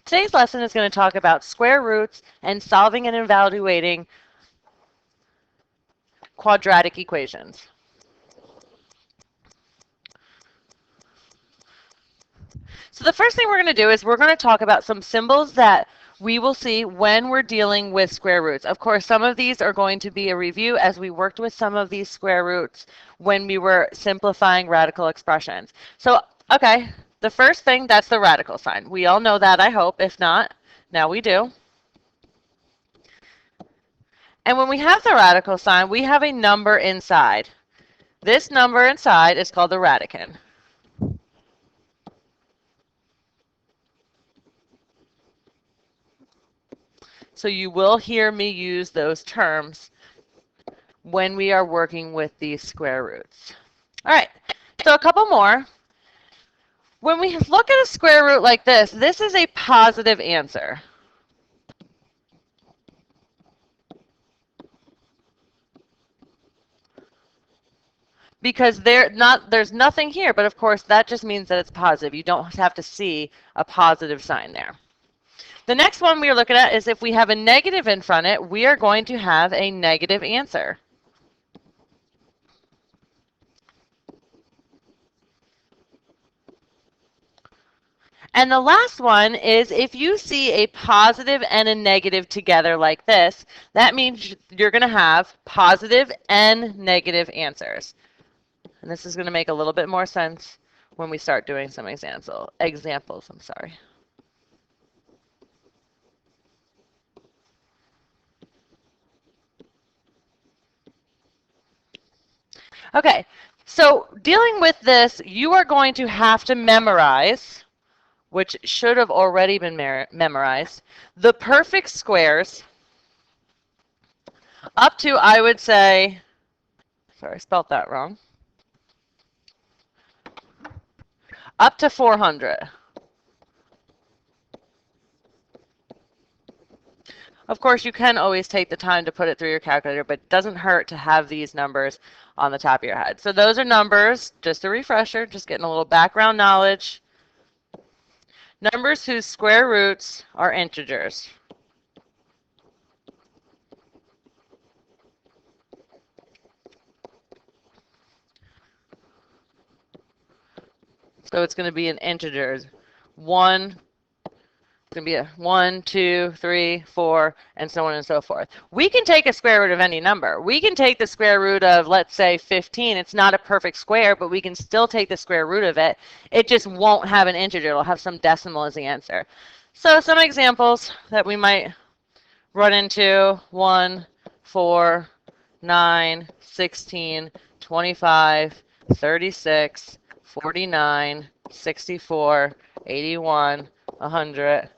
Today's lesson is going to talk about square roots and solving and evaluating quadratic equations. So the first thing we're going to do is we're going to talk about some symbols that we will see when we're dealing with square roots. Of course, some of these are going to be a review as we worked with some of these square roots when we were simplifying radical expressions. So, okay, the first thing, that's the radical sign. We all know that, I hope. If not, now we do. And when we have the radical sign, we have a number inside. This number inside is called the radicand. So you will hear me use those terms when we are working with these square roots. All right, so a couple more. When we look at a square root like this is a positive answer. Because there's nothing here, but of course that just means that it's positive. You don't have to see a positive sign there. The next one we are looking at is if we have a negative in front of it, we are going to have a negative answer. And the last one is if you see a positive and a negative together like this, that means you're going to have positive and negative answers. And this is going to make a little bit more sense when we start doing some examples. Okay, so dealing with this, you are going to have to memorize, which should have already been memorized, the perfect squares up to, I would say, sorry, I spelled that wrong, up to 400. Of course, you can always take the time to put it through your calculator, but it doesn't hurt to have these numbers on the top of your head. So those are numbers, just a refresher, just getting a little background knowledge. Numbers whose square roots are integers. So it's going to be an integer. It's going to be a 1, 2, 3, 4, and so on and so forth. We can take a square root of any number. We can take the square root of, let's say, 15. It's not a perfect square, but we can still take the square root of it. It just won't have an integer. It'll have some decimal as the answer. So some examples that we might run into: 1, 4, 9, 16, 25, 36, 49, 64, 81, 100,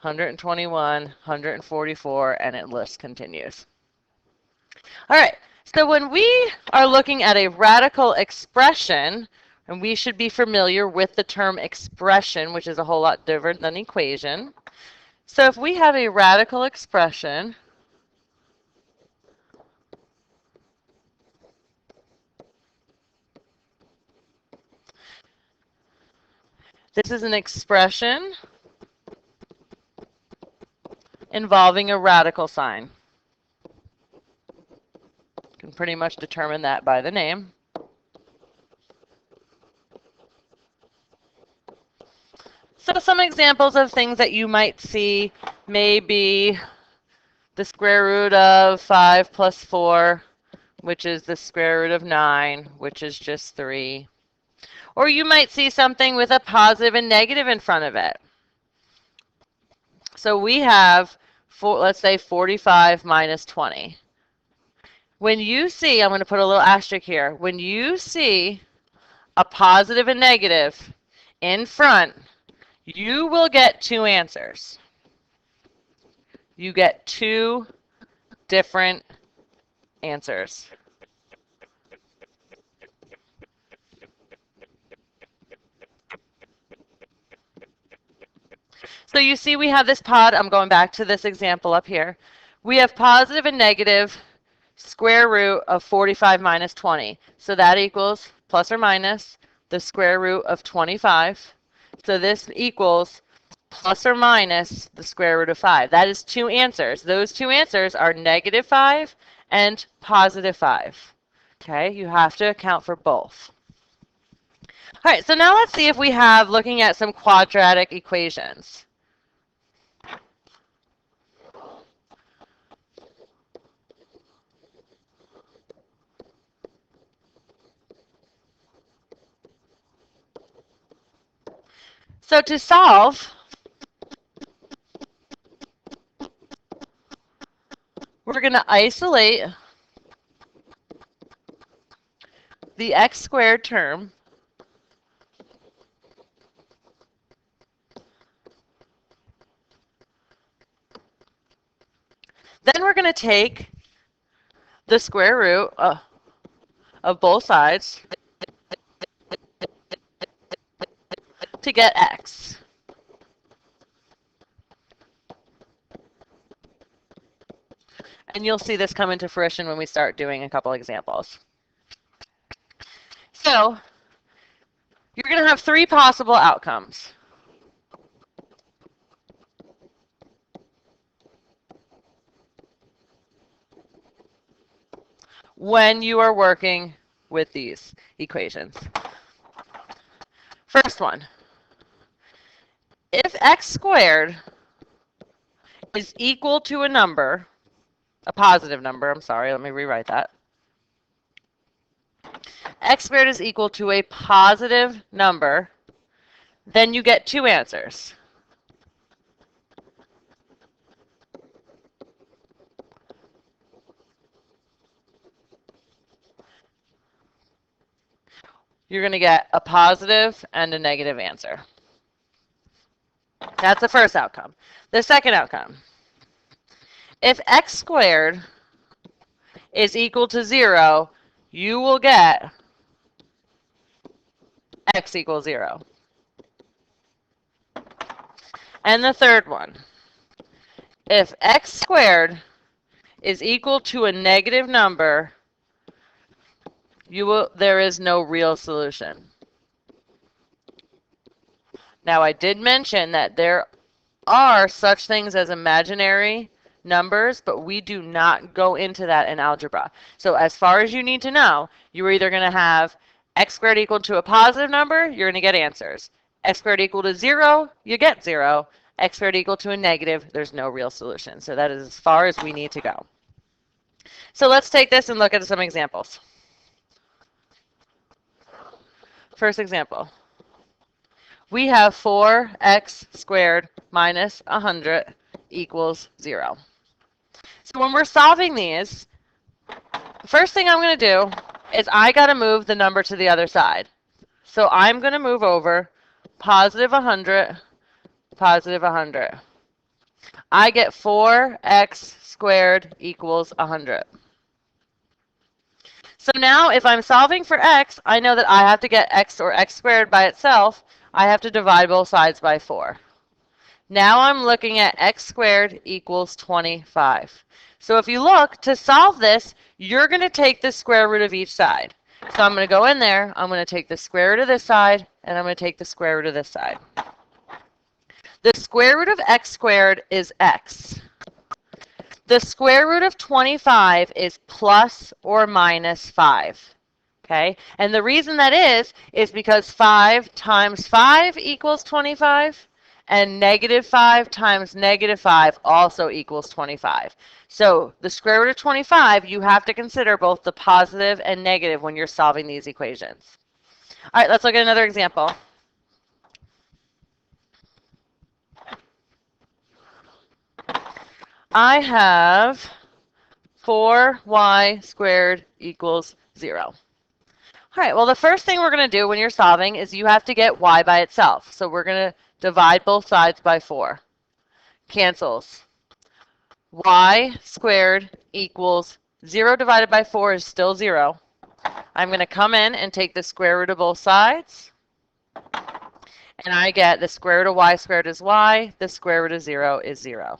121, 144, and it list continues. All right, so when we are looking at a radical expression, and we should be familiar with the term expression, which is a whole lot different than equation. So if we have a radical expression, this is an expression involving a radical sign. You can pretty much determine that by the name. So some examples of things that you might see may be the square root of 5 plus 4, which is the square root of 9, which is just 3. Or you might see something with a positive and negative in front of it. So we have, let's say, 45 minus 20. When you see, I'm going to put a little asterisk here, when you see a positive and negative in front, you will get two answers. You get two different answers. So you see we have this pod. I'm going back to this example up here. We have positive and negative square root of 45 minus 20. So that equals plus or minus the square root of 25. So this equals plus or minus the square root of 5. That is two answers. Those two answers are negative 5 and positive 5. Okay, you have to account for both. All right, so now let's see if we have looking at some quadratic equations. So to solve, we're going to isolate the x squared term. Then we're going to take the square root of both sides to get x. And you'll see this come into fruition when we start doing a couple examples. So you're going to have three possible outcomes. When you are working with these equations. First one, if x squared is equal to a number, a positive number, I'm sorry, let me rewrite that. X squared is equal to a positive number, then you get two answers. You're going to get a positive and a negative answer. That's the first outcome. The second outcome, if x squared is equal to 0, you will get x equals 0. And the third one, if x squared is equal to a negative number, there is no real solution. Now, I did mention that there are such things as imaginary numbers, but we do not go into that in algebra. So as far as you need to know, you're either going to have x squared equal to a positive number, you're going to get answers. X squared equal to 0, you get 0. X squared equal to a negative, there's no real solution. So that is as far as we need to go. So let's take this and look at some examples. First example. We have 4x squared minus 100 equals 0. So when we're solving these, the first thing I'm going to do is I got to move the number to the other side. So I'm going to move over positive 100, positive 100. I get 4x squared equals 100. So now if I'm solving for x, I know that I have to get x or x squared by itself. I have to divide both sides by 4. Now I'm looking at x squared equals 25. So if you look, to solve this, you're going to take the square root of each side. So I'm going to go in there, I'm going to take the square root of this side, and I'm going to take the square root of this side. The square root of x squared is x. The square root of 25 is plus or minus 5. Okay, and the reason that is because 5 times 5 equals 25, and negative 5 times negative 5 also equals 25. So the square root of 25, you have to consider both the positive and negative when you're solving these equations. All right, let's look at another example. I have 4y squared equals 0. All right, well, the first thing we're going to do when you're solving is you have to get y by itself. So we're going to divide both sides by 4. Cancels. Y squared equals 0 divided by 4 is still 0. I'm going to come in and take the square root of both sides. And I get the square root of y squared is y. The square root of 0 is 0.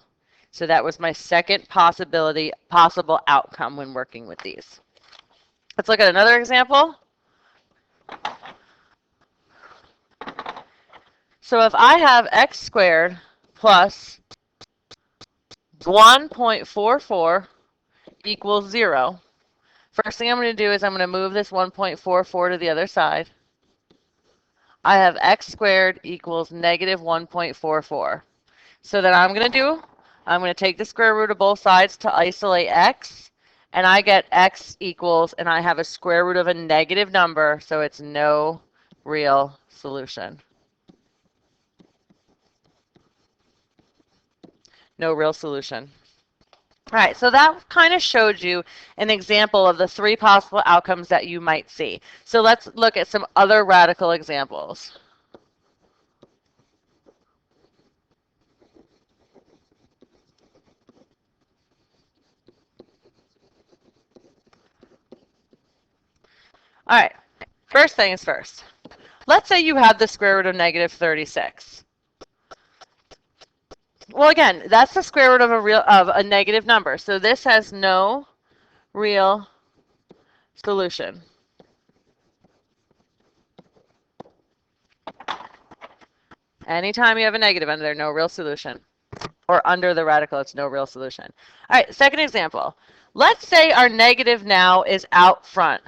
So that was my second possible outcome when working with these. Let's look at another example. So if I have x squared plus 1.44 equals 0, first thing I'm going to do is I'm going to move this 1.44 to the other side. I have x squared equals negative 1.44. So then I'm going to take the square root of both sides to isolate x, and I get x equals, and I have a square root of a negative number, so it's no real solution. No real solution. All right, so that kind of showed you an example of the three possible outcomes that you might see. So let's look at some other radical examples. All right, first thing is first. Let's say you have the square root of negative 36. Well, again, that's the square root of a negative number. So this has no real solution. Anytime you have a negative under there, no real solution. Or under the radical, it's no real solution. All right, second example. Let's say our negative now is out front.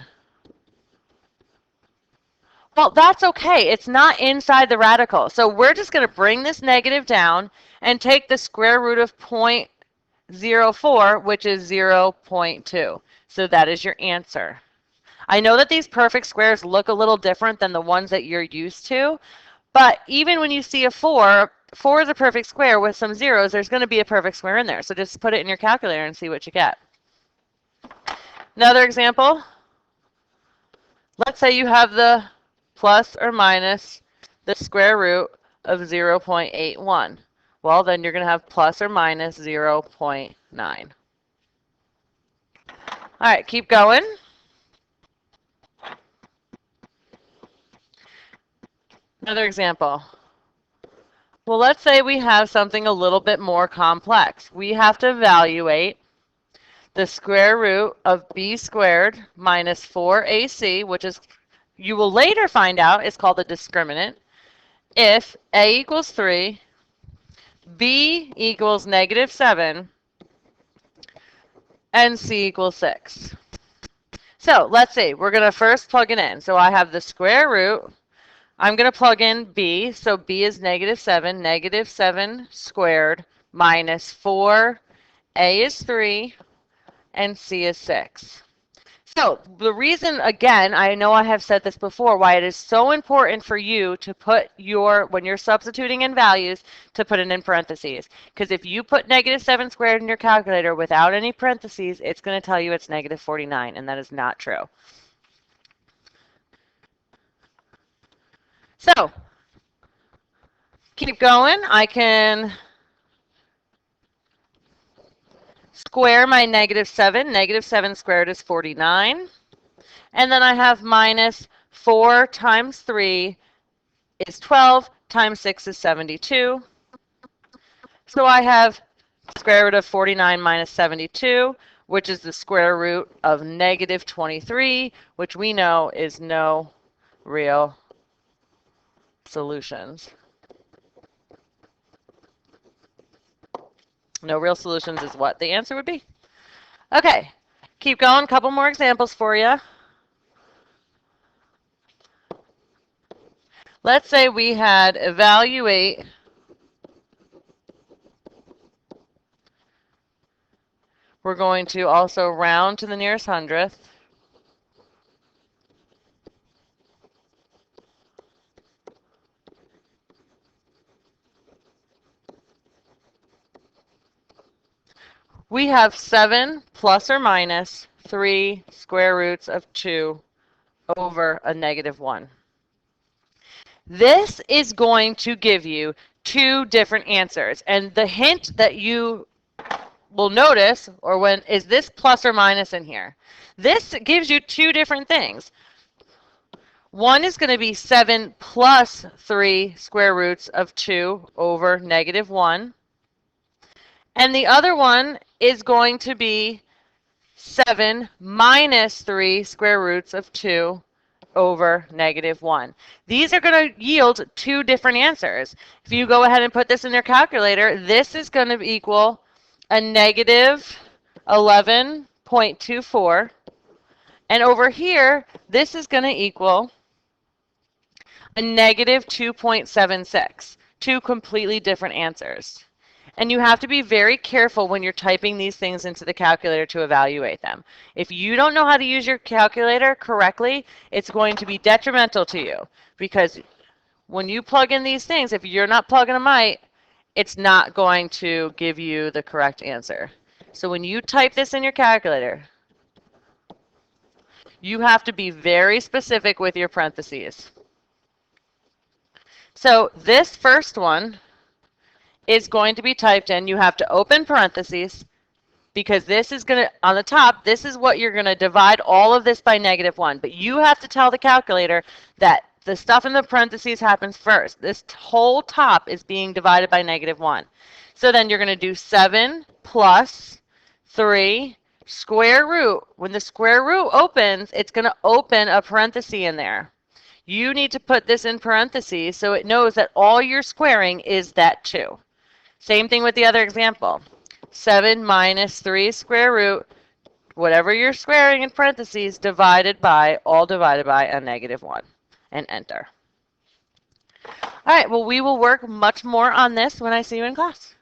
Well, that's okay. It's not inside the radical. So we're just going to bring this negative down and take the square root of 0.04, which is 0.2. So that is your answer. I know that these perfect squares look a little different than the ones that you're used to, but even when you see a 4, 4 is a perfect square with some zeros, there's going to be a perfect square in there. So just put it in your calculator and see what you get. Another example. Let's say you have the plus or minus the square root of 0.81. Well, then you're going to have plus or minus 0.9. All right, keep going. Another example. Well, let's say we have something a little bit more complex. We have to evaluate the square root of b squared minus 4ac, which is, you will later find out, is called the discriminant, if a equals 3, b equals negative 7, and c equals 6. So let's see. We're going to first plug it in. So I have the square root. I'm going to plug in b. So b is negative 7 squared minus 4, a is 3, and c is 6. So the reason, again, I know I have said this before, why it is so important for you to put when you're substituting in values, to put it in parentheses. Because if you put negative 7 squared in your calculator without any parentheses, it's going to tell you it's negative 49, and that is not true. So keep going. I can square my negative 7. Negative 7 squared is 49. And then I have minus 4 times 3 is 12, times 6 is 72. So I have square root of 49 minus 72, which is the square root of negative 23, which we know is no real solutions. No real solutions is what the answer would be. Okay, keep going. A couple more examples for you. Let's say we had evaluate we're going to also round to the nearest hundredth. We have 7 plus or minus 3 square roots of 2 over a negative 1. This is going to give you two different answers. And the hint that you will notice, is this plus or minus in here? This gives you two different things. One is going to be 7 plus 3 square roots of 2 over negative 1. And the other one is going to be 7 minus 3 square roots of 2 over negative 1. These are going to yield two different answers. If you go ahead and put this in your calculator, this is going to equal a negative 11.24. And over here, this is going to equal a negative 2.76. Two completely different answers. And you have to be very careful when you're typing these things into the calculator to evaluate them. If you don't know how to use your calculator correctly, it's going to be detrimental to you. Because when you plug in these things, if you're not plugging them right, it's not going to give you the correct answer. So when you type this in your calculator, you have to be very specific with your parentheses. So this first one is going to be typed in. You have to open parentheses because this is going to, on the top, this is what you're going to divide all of this by negative 1. But you have to tell the calculator that the stuff in the parentheses happens first. This whole top is being divided by negative 1. So then you're going to do 7 plus 3 square root. When the square root opens, it's going to open a parenthesis in there. You need to put this in parentheses so it knows that all you're squaring is that 2. Same thing with the other example. 7 minus 3 square root, whatever you're squaring in parentheses, all divided by a negative 1. And enter. All right, well, we will work much more on this when I see you in class.